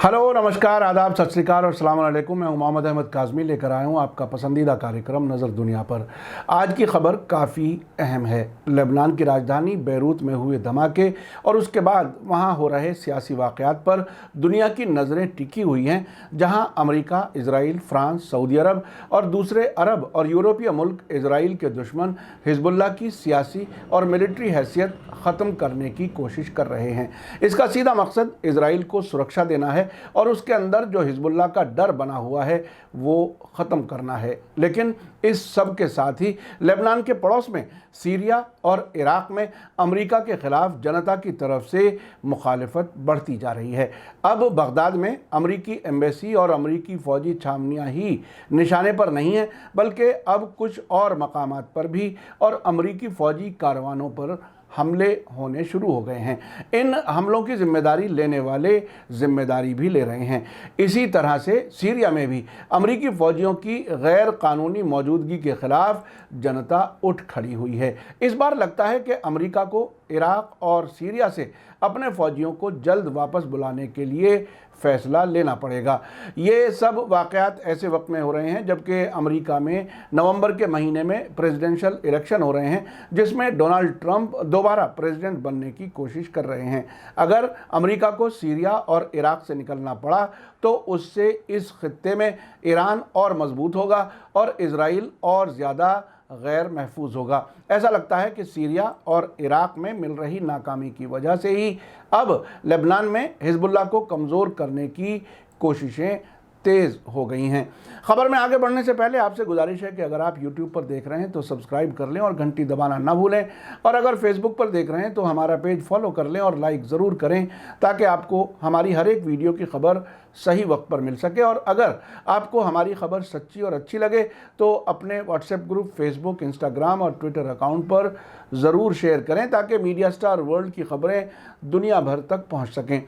Hello, नमस्कार, आदाब, सत श्री अकाल और अस्सलाम वालेकुम। मैं मोहम्मद अहमद काज़मी लेकर आया हूँ आपका पसंदीदा कार्यक्रम नज़र दुनिया पर। आज की खबर काफ़ी अहम है। लेबनान की राजधानी बैरूत में हुए धमाके और उसके बाद वहाँ हो रहे सियासी वाक़यात पर दुनिया की नज़रें टिकी हुई हैं, जहाँ अमेरिका, इजराइल, फ्रांस, सऊदी अरब और दूसरे अरब और यूरोपीय मुल्क इजराइल के दुश्मन हिजबुल्लाह की सियासी और मिलिट्री हैसियत ख़त्म करने की कोशिश कर रहे हैं। इसका सीधा मकसद इजराइल को सुरक्षा देना है और उसके अंदर जो हिजबुल्लाह का डर बना हुआ है वो ख़त्म करना है। लेकिन इस सब के साथ ही लेबनान के पड़ोस में सीरिया और इराक़ में अमेरिका के ख़िलाफ़ जनता की तरफ से मुखालफत बढ़ती जा रही है। अब बगदाद में अमेरिकी एम्बेसी और अमेरिकी फ़ौजी छावनियाँ ही निशाने पर नहीं हैं, बल्कि अब कुछ और मकामात पर भी और अमेरिकी फ़ौजी कारवानों पर हमले होने शुरू हो गए हैं। इन हमलों की जिम्मेदारी लेने वाले जिम्मेदारी भी ले रहे हैं। इसी तरह से सीरिया में भी अमेरिकी फ़ौजियों की गैर कानूनी मौजूदगी के ख़िलाफ़ जनता उठ खड़ी हुई है। इस बार लगता है कि अमेरिका को इराक़ और सीरिया से अपने फ़ौजियों को जल्द वापस बुलाने के लिए फ़ैसला लेना पड़ेगा। ये सब वाक़यात ऐसे वक्त में हो रहे हैं जबकि अमेरिका में नवंबर के महीने में प्रेसिडेंशियल इलेक्शन हो रहे हैं, जिसमें डोनाल्ड ट्रंप दोबारा प्रेसिडेंट बनने की कोशिश कर रहे हैं। अगर अमेरिका को सीरिया और इराक़ से निकलना पड़ा तो उससे इस खित्ते में ईरान और मजबूत होगा और इजराइल और ज़्यादा गैर महफूज होगा। ऐसा लगता है कि सीरिया और इराक़ में मिल रही नाकामी की वजह से ही अब लेबनान में हिजबुल्लाह को कमज़ोर करने की कोशिशें तेज़ हो गई हैं। खबर में आगे बढ़ने से पहले आपसे गुजारिश है कि अगर आप YouTube पर देख रहे हैं तो सब्सक्राइब कर लें और घंटी दबाना ना भूलें, और अगर Facebook पर देख रहे हैं तो हमारा पेज फॉलो कर लें और लाइक ज़रूर करें ताकि आपको हमारी हर एक वीडियो की खबर सही वक्त पर मिल सके। और अगर आपको हमारी खबर सच्ची और अच्छी लगे तो अपने व्हाट्सएप ग्रुप, फेसबुक, इंस्टाग्राम और ट्विटर अकाउंट पर ज़रूर शेयर करें ताकि मीडिया स्टार वर्ल्ड की खबरें दुनिया भर तक पहुंच सकें।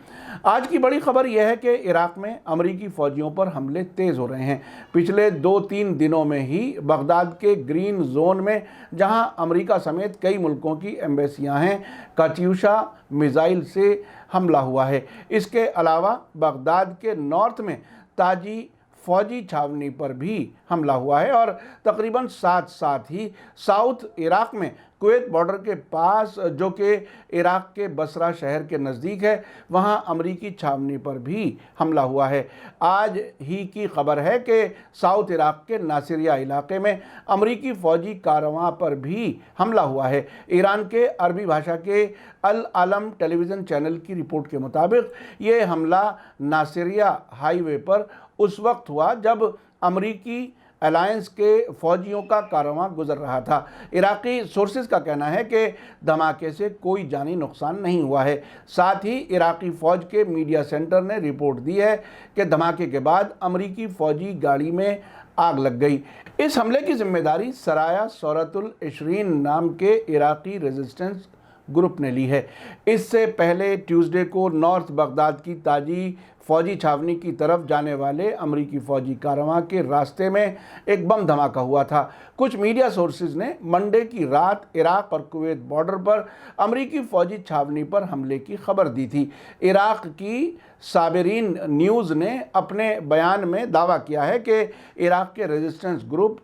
आज की बड़ी खबर यह है कि इराक़ में अमेरिकी फ़ौजियों पर हमले तेज़ हो रहे हैं। पिछले 2-3 दिनों में ही बगदाद के ग्रीन जोन में, जहां अमेरिका समेत कई मुल्कों की एम्बेसियां हैं, काट्यूशा मिसाइल से हमला हुआ है। इसके अलावा बगदाद के नॉर्थ में ताजी फ़ौजी छावनी पर भी हमला हुआ है और तकरीबन साथ ही साउथ इराक़ में कुवैत बॉर्डर के पास, जो कि इराक़ के बसरा शहर के नज़दीक है, वहाँ अमरीकी छावनी पर भी हमला हुआ है। आज ही की खबर है कि साउथ इराक़ के नासिरिया इलाके में अमरीकी फ़ौजी कारवां पर भी हमला हुआ है। ईरान के अरबी भाषा के अल आलम टेलीविज़न चैनल की रिपोर्ट के मुताबिक ये हमला नासिरिया हाईवे पर उस वक्त हुआ जब अमरीकी अलायंस के फ़ौजियों का कारवां गुजर रहा था। इराक़ी सोर्सेज का कहना है कि धमाके से कोई जानी नुकसान नहीं हुआ है। साथ ही इराक़ी फ़ौज के मीडिया सेंटर ने रिपोर्ट दी है कि धमाके के बाद अमरीकी फ़ौजी गाड़ी में आग लग गई। इस हमले की जिम्मेदारी सराया सौरतुल इशरीन नाम के इराक़ी रेजिस्टेंस ग्रुप ने ली है। इससे पहले ट्यूसडे को नॉर्थ बगदाद की ताजी फ़ौजी छावनी की तरफ जाने वाले अमरीकी फ़ौजी कारवां के रास्ते में एक बम धमाका हुआ था। कुछ मीडिया सोर्सेज ने मंडे की रात इराक़ और कुवैत बॉर्डर पर अमरीकी फ़ौजी छावनी पर हमले की खबर दी थी। इराक़ की साबिरीन न्यूज़ ने अपने बयान में दावा किया है कि इराक़ के रेजिस्टेंस ग्रुप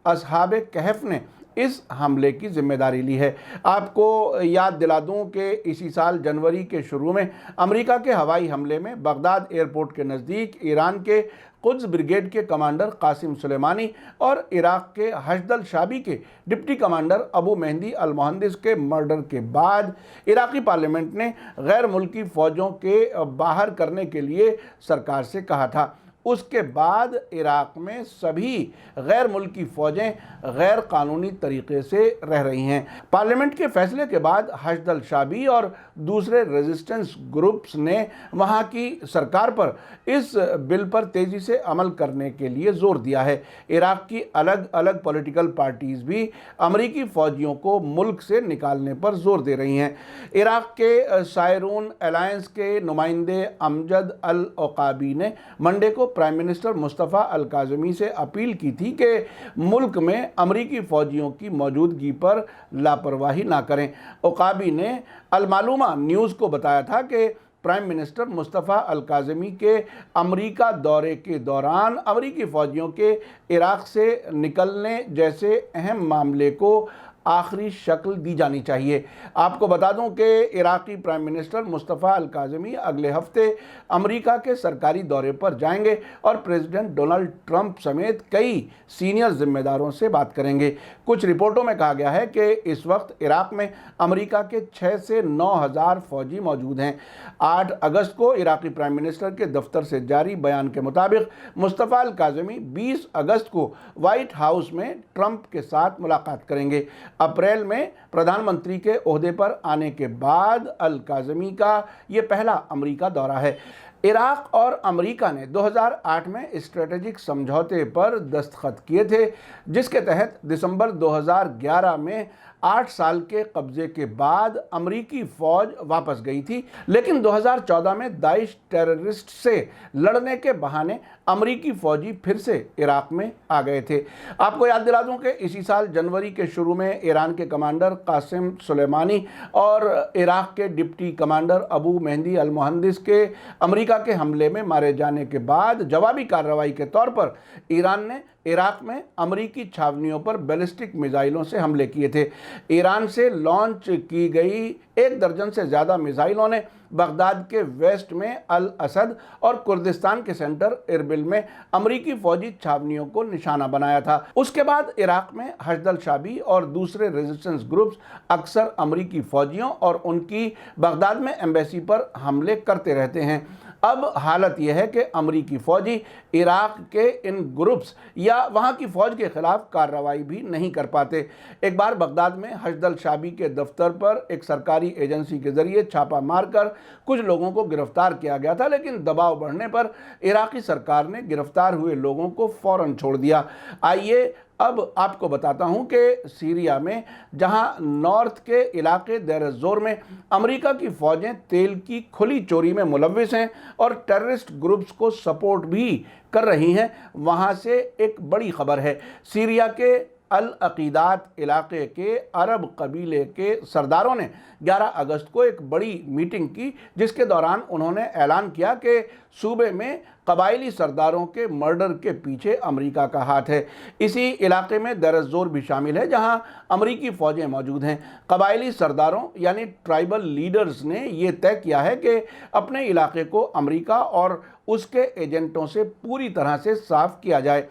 असहाबे कहफ ने इस हमले की जिम्मेदारी ली है। आपको याद दिला दूं कि इसी साल जनवरी के शुरू में अमेरिका के हवाई हमले में बगदाद एयरपोर्ट के नज़दीक ईरान के कुद्स ब्रिगेड के कमांडर कासिम सुलेमानी और इराक़ के हशदल शाबी के डिप्टी कमांडर अबू मेहंदी अल मुहंदिस के मर्डर के बाद इराक़ी पार्लियामेंट ने गैर मुल्की फ़ौजों के बाहर करने के लिए सरकार से कहा था। उसके बाद इराक़ में सभी गैर मुल्की फ़ौजें गैर कानूनी तरीके से रह रही हैं। पार्लियामेंट के फैसले के बाद हशदल शाबी और दूसरे रेजिस्टेंस ग्रुप्स ने वहाँ की सरकार पर इस बिल पर तेज़ी से अमल करने के लिए ज़ोर दिया है। इराक़ की अलग अलग पॉलिटिकल पार्टीज़ भी अमरीकी फ़ौजियों को मुल्क से निकालने पर ज़ोर दे रही हैं। इराक़ के सायरून अलायंस के नुमाइंदे अमजद अल ओकाबी ने मंडे को प्राइम मिनिस्टर मुस्तफ़ा अल काज़मी से अपील की थी कि मुल्क में अमरीकी फ़ौजियों की मौजूदगी पर लापरवाही ना करें। ओकाबी ने अल मालूमा न्यूज़ को बताया था कि प्राइम मिनिस्टर मुस्तफ़ा अल काज़मी के अमेरिका दौरे के दौरान अमेरिकी फ़ौजियों के इराक़ से निकलने जैसे अहम मामले को आखिरी शक्ल दी जानी चाहिए। आपको बता दूं कि इराक़ी प्राइम मिनिस्टर मुस्तफ़ा अल काज़मी अगले हफ्ते अमेरिका के सरकारी दौरे पर जाएंगे और प्रेसिडेंट डोनाल्ड ट्रंप समेत कई सीनियर जिम्मेदारों से बात करेंगे। कुछ रिपोर्टों में कहा गया है कि इस वक्त इराक़ में अमेरिका के 6 से 9 हज़ार फौजी मौजूद हैं। 8 अगस्त को इराक़ी प्राइम मिनिस्टर के दफ्तर से जारी बयान के मुताबिक मुस्तफ़ा अल काज़मी 20 अगस्त को व्हाइट हाउस में ट्रंप के साथ मुलाकात करेंगे। अप्रैल में प्रधानमंत्री के ओहदे पर आने के बाद अल काज़मी का ये पहला अमेरिका दौरा है। इराक़ और अमेरिका ने 2008 में स्ट्रेटेजिक समझौते पर दस्तखत किए थे, जिसके तहत दिसंबर 2011 में 8 साल के कब्जे के बाद अमेरिकी फ़ौज वापस गई थी, लेकिन 2014 में दाइश टेररिस्ट से लड़ने के बहाने अमेरिकी फ़ौजी फिर से इराक़ में आ गए थे। आपको याद दिला दूं कि इसी साल जनवरी के शुरू में ईरान के कमांडर कासिम सुलेमानी और इराक़ के डिप्टी कमांडर अबू मेहदी अल मुहंदिस के अमेरिका के हमले में मारे जाने के बाद जवाबी कार्रवाई के तौर पर ईरान ने इराक़ में अमेरिकी छावनियों पर बैलिस्टिक मिसाइलों से हमले किए थे। ईरान से लॉन्च की गई 1 दर्जन से ज़्यादा मिसाइलों ने बगदाद के वेस्ट में अल असद और कुर्दिस्तान के सेंटर इरबिल में अमेरिकी फ़ौजी छावनियों को निशाना बनाया था। उसके बाद इराक़ में हशद शाबी और दूसरे रेजिस्टेंस ग्रुप्स अक्सर अमेरिकी फ़ौजियों और उनकी बगदाद में एम्बेसी पर हमले करते रहते हैं। अब हालत यह है कि अमेरिकी फ़ौजी इराक़ के इन ग्रुप्स या वहाँ की फ़ौज के ख़िलाफ़ कार्रवाई भी नहीं कर पाते। एक बार बगदाद में हशद शाबी के दफ्तर पर एक सरकारी एजेंसी के ज़रिए छापा मारकर कुछ लोगों को गिरफ्तार किया गया था, लेकिन दबाव बढ़ने पर इराक़ी सरकार ने गिरफ्तार हुए लोगों को फ़ौरन छोड़ दिया। आइए अब आपको बताता हूं कि सीरिया में जहां नॉर्थ के इलाके देर एज़-ज़ोर में अमेरिका की फ़ौजें तेल की खुली चोरी में मुलव्विस हैं और टेररिस्ट ग्रुप्स को सपोर्ट भी कर रही हैं, वहां से एक बड़ी खबर है। सीरिया के अल अक़ीदात इलाके के अरब कबीले के सरदारों ने 11 अगस्त को एक बड़ी मीटिंग की, जिसके दौरान उन्होंने ऐलान किया कि सूबे में कबायली सरदारों के मर्डर के पीछे अमेरिका का हाथ है। इसी इलाके में देर एज़-ज़ोर भी शामिल है, जहां अमेरिकी फ़ौजें मौजूद हैं। कबायली सरदारों यानी ट्राइबल लीडर्स ने ये तय किया है कि अपने इलाके को अमेरिका और उसके एजेंटों से पूरी तरह से साफ़ किया जाए।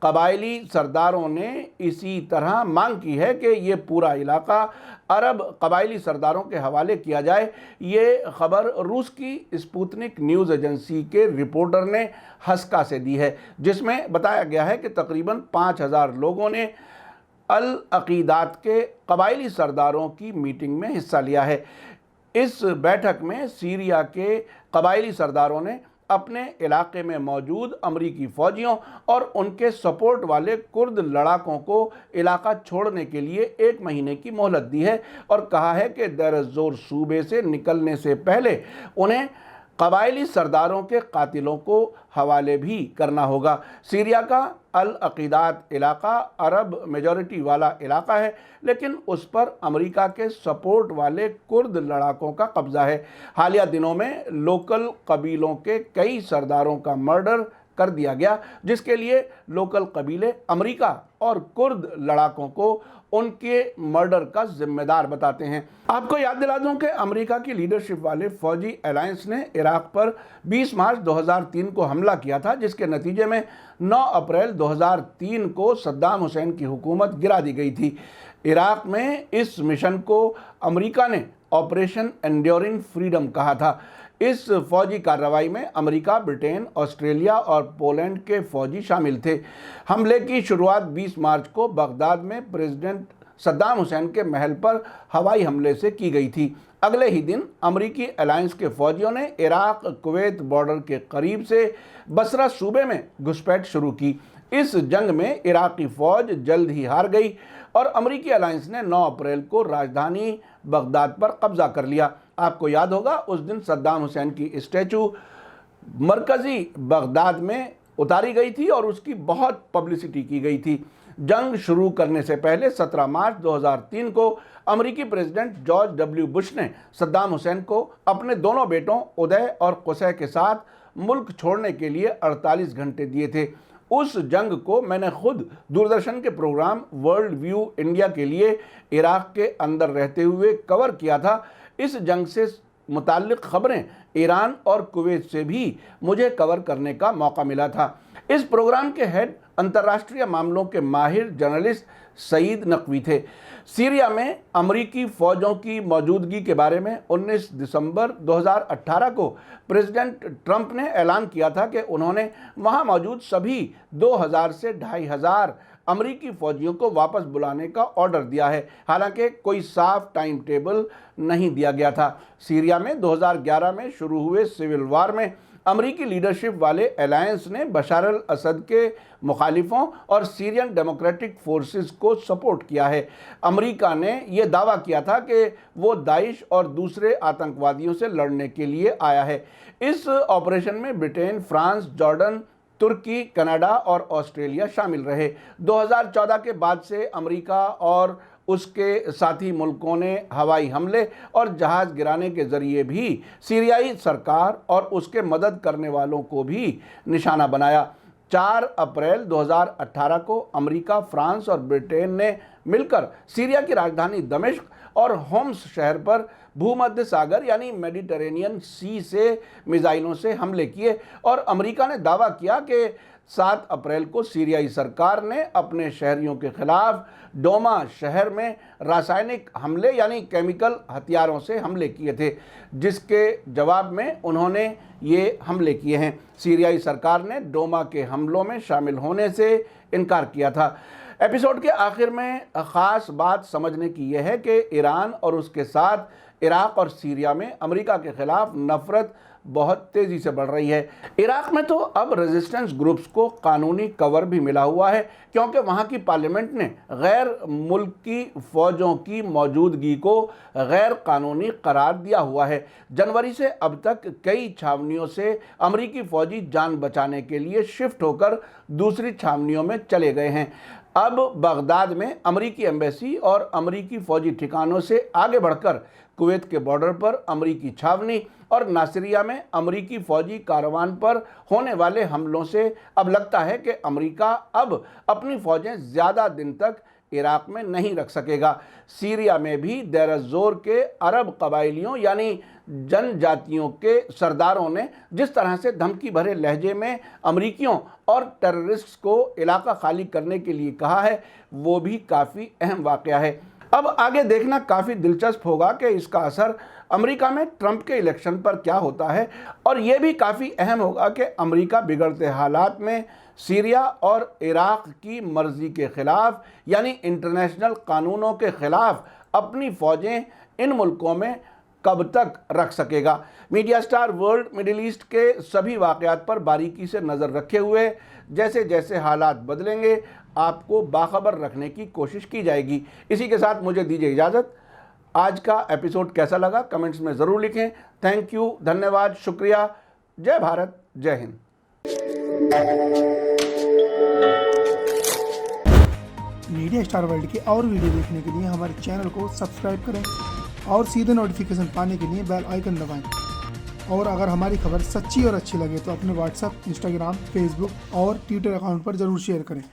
कबायली सरदारों ने इसी तरह मांग की है कि ये पूरा इलाका अरब कबायली सरदारों के हवाले किया जाए। ये खबर रूस की स्पुतनिक न्यूज़ एजेंसी के रिपोर्टर ने हस्का से दी है, जिसमें बताया गया है कि तकरीबन 5000 लोगों ने अल अक़ीदात के कबायली सरदारों की मीटिंग में हिस्सा लिया है। इस बैठक में सीरिया के कबायली सरदारों ने अपने इलाके में मौजूद अमेरिकी फ़ौजियों और उनके सपोर्ट वाले कुर्द लड़ाकों को इलाका छोड़ने के लिए 1 महीने की मोहलत दी है और कहा है कि देर एज़-ज़ोर सूबे से निकलने से पहले उन्हें कबायली सरदारों के कातिलों को हवाले भी करना होगा। सीरिया का अल अक़ीदात इलाका अरब मेजॉरिटी वाला इलाका है, लेकिन उस पर अमेरिका के सपोर्ट वाले कुर्द लड़ाकों का कब्ज़ा है। हालिया दिनों में लोकल कबीलों के कई सरदारों का मर्डर कर दिया गया, जिसके लिए लोकल कबीले अमेरिका और कुर्द लड़ाकों को उनके मर्डर का जिम्मेदार बताते हैं। आपको याद दिला दूं कि अमेरिका की लीडरशिप वाले फौजी अलायंस ने इराक़ पर 20 मार्च 2003 को हमला किया था, जिसके नतीजे में 9 अप्रैल 2003 को सद्दाम हुसैन की हुकूमत गिरा दी गई थी। इराक़ में इस मिशन को अमेरिका ने ऑपरेशन एंड्योरिंग फ्रीडम कहा था। इस फौजी कार्रवाई में अमेरिका, ब्रिटेन, ऑस्ट्रेलिया और पोलैंड के फौजी शामिल थे। हमले की शुरुआत 20 मार्च को बगदाद में प्रेसिडेंट सद्दाम हुसैन के महल पर हवाई हमले से की गई थी। अगले ही दिन अमेरिकी अलायंस के फौजियों ने इराक़ कुवैत बॉर्डर के करीब से बसरा सूबे में घुसपैठ शुरू की। इस जंग में इराक़ी फ़ौज जल्द ही हार गई और अमेरिकी अलायंस ने 9 अप्रैल को राजधानी बगदाद पर कब्ज़ा कर लिया। आपको याद होगा, उस दिन सद्दाम हुसैन की स्टैचू मरकज़ी बगदाद में उतारी गई थी और उसकी बहुत पब्लिसिटी की गई थी। जंग शुरू करने से पहले 17 मार्च 2003 को अमेरिकी प्रेसिडेंट जॉर्ज डब्ल्यू बुश ने सद्दाम हुसैन को अपने दोनों बेटों उदय और कुसै के साथ मुल्क छोड़ने के लिए 48 घंटे दिए थे। उस जंग को मैंने खुद दूरदर्शन के प्रोग्राम वर्ल्ड व्यू इंडिया के लिए इराक के अंदर रहते हुए कवर किया था। इस जंग से मुताल्लिक़ खबरें ईरान और कुवैत से भी मुझे कवर करने का मौका मिला था। इस प्रोग्राम के हेड अंतर्राष्ट्रीय मामलों के माहिर जर्नलिस्ट सईद नकवी थे। सीरिया में अमरीकी फ़ौजों की मौजूदगी के बारे में 19 दिसंबर 2018 को प्रेसिडेंट ट्रंप ने ऐलान किया था कि उन्होंने वहां मौजूद सभी 2000 से 2500 अमरीकी फ़ौजियों को वापस बुलाने का ऑर्डर दिया है। हालांकि कोई साफ टाइम टेबल नहीं दिया गया था। सीरिया में 2011 में शुरू हुए सिविल वार में अमरीकी लीडरशिप वाले अलायंस ने बशार अल असद के मुखालिफों और सीरियन डेमोक्रेटिक फोर्सेस को सपोर्ट किया है। अमेरिका ने यह दावा किया था कि वो दाइश और दूसरे आतंकवादियों से लड़ने के लिए आया है। इस ऑपरेशन में ब्रिटेन, फ्रांस, जॉर्डन, तुर्की, कनाडा और ऑस्ट्रेलिया शामिल रहे। 2014 के बाद से अमेरिका और उसके साथी मुल्कों ने हवाई हमले और जहाज़ गिराने के ज़रिए भी सीरियाई सरकार और उसके मदद करने वालों को भी निशाना बनाया। 4 अप्रैल 2018 को अमेरिका, फ्रांस और ब्रिटेन ने मिलकर सीरिया की राजधानी दमिश्क और होम्स शहर पर भूमध्य सागर यानी मेडिटेरेनियन सी से मिसाइलों से हमले किए और अमेरिका ने दावा किया कि 7 अप्रैल को सीरियाई सरकार ने अपने शहरियों के खिलाफ डोमा शहर में रासायनिक हमले यानी केमिकल हथियारों से हमले किए थे, जिसके जवाब में उन्होंने ये हमले किए हैं। सीरियाई सरकार ने डोमा के हमलों में शामिल होने से इनकार किया था। एपिसोड के आखिर में ख़ास बात समझने की यह है कि ईरान और उसके साथ इराक और सीरिया में अमेरिका के खिलाफ नफ़रत बहुत तेज़ी से बढ़ रही है। इराक में तो अब रेजिस्टेंस ग्रुप्स को कानूनी कवर भी मिला हुआ है, क्योंकि वहाँ की पार्लियामेंट ने गैर मुल्की फ़ौजों की मौजूदगी को गैर कानूनी करार दिया हुआ है। जनवरी से अब तक कई छावनियों से अमरीकी फ़ौजी जान बचाने के लिए शिफ्ट होकर दूसरी छावनियों में चले गए हैं। अब बगदाद में अमरीकी एम्बेसी और अमरीकी फ़ौजी ठिकानों से आगे बढ़कर कुवैत के बॉर्डर पर अमरीकी छावनी और नासिरिया में अमरीकी फ़ौजी कारवान पर होने वाले हमलों से अब लगता है कि अमरीका अब अपनी फ़ौजें ज़्यादा दिन तक इराक में नहीं रख सकेगा। सीरिया में भी देर ज़ोर के अरब कबाइलियों यानी जनजातियों के सरदारों ने जिस तरह से धमकी भरे लहजे में अमरीकियों और टेररिस्ट्स को इलाका खाली करने के लिए कहा है, वो भी काफ़ी अहम वाक़या है। अब आगे देखना काफ़ी दिलचस्प होगा कि इसका असर अमेरिका में ट्रंप के इलेक्शन पर क्या होता है, और ये भी काफ़ी अहम होगा कि अमेरिका बिगड़ते हालात में सीरिया और इराक की मर्ज़ी के ख़िलाफ़ यानी इंटरनेशनल कानूनों के ख़िलाफ़ अपनी फ़ौजें इन मुल्कों में कब तक रख सकेगा। Media star world middle east के सभी वाक़यात पर बारीकी से नज़र रखे हुए जैसे जैसे हालात बदलेंगे आपको बाखबर रखने की कोशिश की जाएगी। इसी के साथ मुझे दीजिए इजाज़त। आज का एपिसोड कैसा लगा कमेंट्स में ज़रूर लिखें। थैंक यू, धन्यवाद, शुक्रिया। जय भारत, जय हिंद। मीडिया स्टार वर्ल्ड के और वीडियो देखने के लिए हमारे चैनल को सब्सक्राइब करें और सीधे नोटिफिकेशन पाने के लिए बेल आइकन दबाएं। और अगर हमारी खबर सच्ची और अच्छी लगे तो अपने व्हाट्सएप, इंस्टाग्राम, फेसबुक और ट्विटर अकाउंट पर ज़रूर शेयर करें।